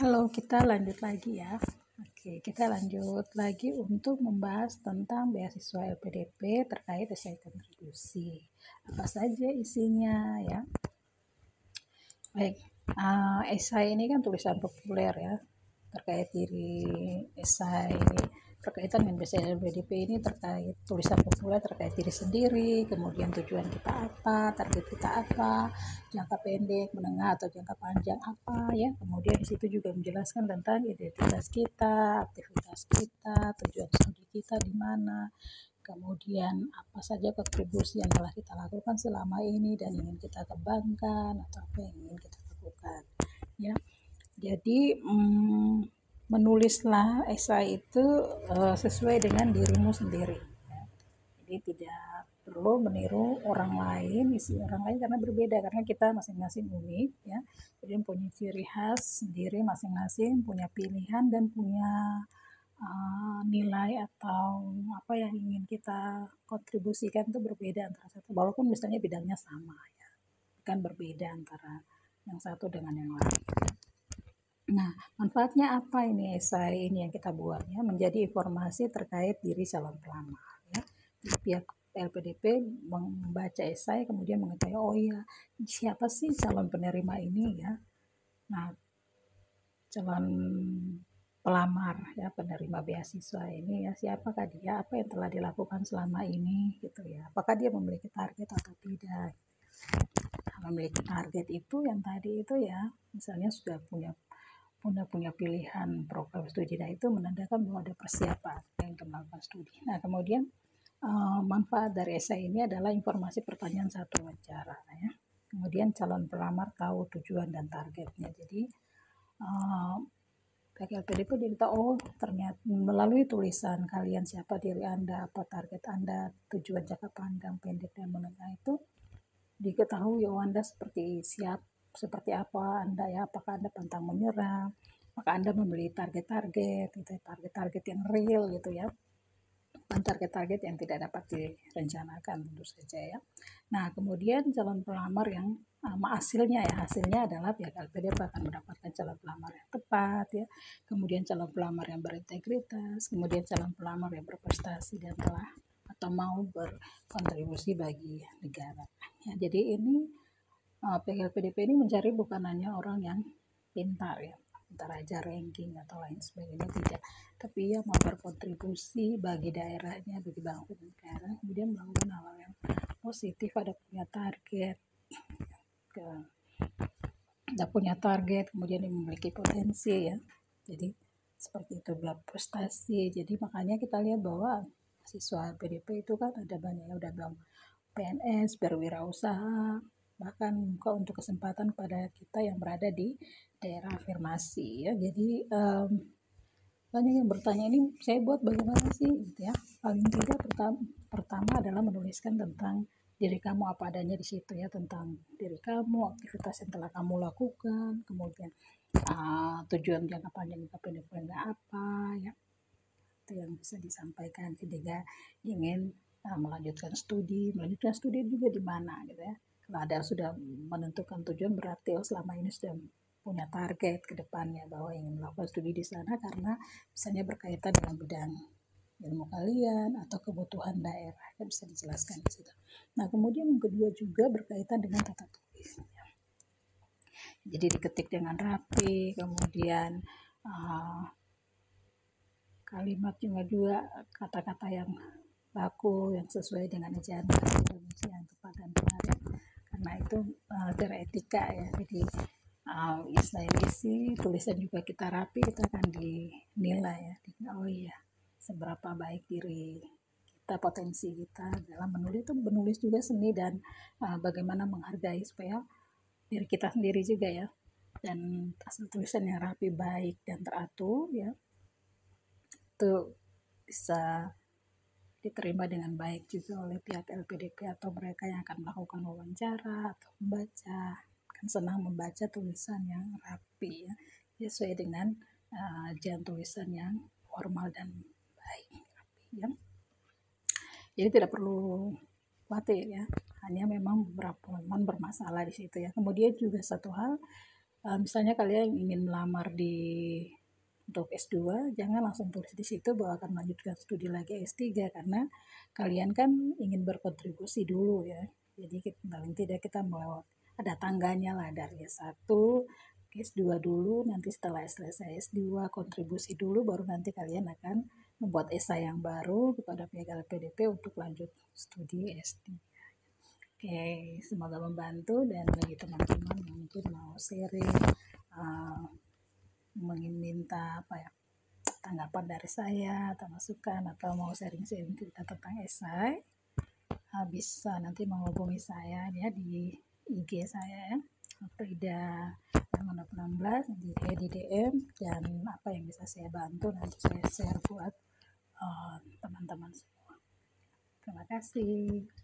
Halo, kita lanjut lagi ya. Oke, kita lanjut lagi untuk membahas tentang beasiswa LPDP terkait esai kontribusi. Apa saja isinya ya? Baik, esai ini kan tulisan populer ya, terkait diri esai berkaitan dengan beasiswa LPDP ini terkait tulisan populer terkait diri sendiri, kemudian tujuan kita apa, target kita apa, jangka pendek, menengah atau jangka panjang apa ya. Kemudian di situ juga menjelaskan tentang identitas kita, aktivitas kita, tujuan studi kita di mana, kemudian apa saja kontribusi yang telah kita lakukan selama ini dan ingin kita kembangkan atau apa yang ingin kita lakukan ya. Jadi menulislah esai itu sesuai dengan dirimu sendiri ya. Jadi tidak perlu meniru orang lain, isi orang lain karena berbeda, karena kita masing-masing unik ya. Jadi punya ciri khas sendiri masing-masing, punya pilihan dan punya nilai atau apa yang ingin kita kontribusikan itu berbeda antara satu, walaupun misalnya bidangnya sama ya, kan berbeda antara yang satu dengan yang lain. Nah, manfaatnya apa ini esai ini yang kita buatnya? Menjadi informasi terkait diri calon pelamar ya. Pihak LPDP membaca esai kemudian mengetahui, oh iya, siapa sih calon penerima ini ya. Nah, calon pelamar ya, penerima beasiswa ini ya, siapakah dia, apa yang telah dilakukan selama ini gitu ya, apakah dia memiliki target atau tidak. Memiliki target itu yang tadi itu ya, misalnya sudah punya pilihan program studi, nah itu menandakan bahwa ada persiapan untuk melakukan studi. Nah kemudian manfaat dari esai ini adalah informasi pertanyaan saat wawancara ya. Kemudian calon pelamar tahu tujuan dan targetnya. Jadi LPDP jadi tahu, oh ternyata melalui tulisan kalian siapa diri Anda, apa target Anda, tujuan jangka panjang, pendek dan menengah itu diketahui, oh Anda seperti apa Anda ya, apakah Anda pantang menyerah, apakah Anda membeli target-target gitu, target-target yang real gitu ya, bukan target-target yang tidak dapat direncanakan tentu saja ya. Nah kemudian calon pelamar yang hasilnya adalah pihak LPDP akan mendapatkan calon pelamar yang tepat ya, kemudian calon pelamar yang berintegritas, kemudian calon pelamar yang berprestasi dan telah atau mau berkontribusi bagi negara ya. Jadi ini pihak LPDP ini mencari bukan hanya orang yang pintar ya, pintar aja ranking atau lain sebagainya, tidak, tapi yang mau berkontribusi bagi daerahnya, bagi bangsa dan negara, kemudian melakukan hal-hal yang positif, ada punya target, kemudian memiliki potensi ya. Jadi seperti itu, berprestasi. Jadi makanya kita lihat bahwa siswa LPDP itu kan ada banyak yang udah bilang PNS, berwirausaha, bahkan buka untuk kesempatan pada kita yang berada di daerah afirmasi ya. Jadi banyak yang bertanya, ini saya buat bagaimana sih gitu ya. Paling tidak pertama adalah menuliskan tentang diri kamu apa adanya di situ ya, tentang diri kamu, aktivitas yang telah kamu lakukan, kemudian tujuan jangka panjang jangka pendek apa ya, itu yang bisa disampaikan ketika ingin melanjutkan studi juga di mana gitu ya. Kalau ada sudah menentukan tujuan, berarti selama ini sudah punya target ke depannya bahwa ingin melakukan studi di sana karena misalnya berkaitan dengan bidang ilmu kalian atau kebutuhan daerah, kan bisa dijelaskan di situ. Nah kemudian yang kedua juga berkaitan dengan tata tulis. Jadi diketik dengan rapi, kemudian kalimat juga kata-kata yang baku, yang sesuai dengan ejaan bahasa Indonesia yang tepat dan benar ya. Karena itu secara etika ya. Jadi selain isi tulisan juga kita rapi, kita akan dinilai ya. Oh iya, seberapa baik diri kita, potensi kita dalam menulis. Itu menulis juga seni dan bagaimana menghargai supaya diri kita sendiri juga ya, dan hasil tulisan yang rapi, baik dan teratur ya, itu bisa diterima dengan baik juga oleh pihak LPDP atau mereka yang akan melakukan wawancara atau membaca, kan senang membaca tulisan yang rapi ya, sesuai dengan ajaran tulisan yang formal dan baik, rapi ya. Jadi tidak perlu khawatir ya, hanya memang beberapa momen bermasalah di situ ya. Kemudian juga satu hal, misalnya kalian ingin melamar untuk S2, jangan langsung tulis di situ bahwa akan melanjutkan studi lagi S3, karena kalian kan ingin berkontribusi dulu ya. Jadi paling tidak kita mau ada tangganya lah, dari S1 ke S2 dulu, nanti setelah selesai S2 kontribusi dulu, baru nanti kalian akan membuat esai yang baru kepada pihak LPDP untuk lanjut studi S3. Oke, semoga membantu. Dan bagi teman-teman yang mungkin mau sharing, ingin minta tanggapan dari saya atau masukan, atau mau sharing-sharing cerita tentang esai, bisa nanti menghubungi saya ya di IG saya ya, Frida 16 di DM, dan apa yang bisa saya bantu nanti saya share buat teman-teman semua. Terima kasih.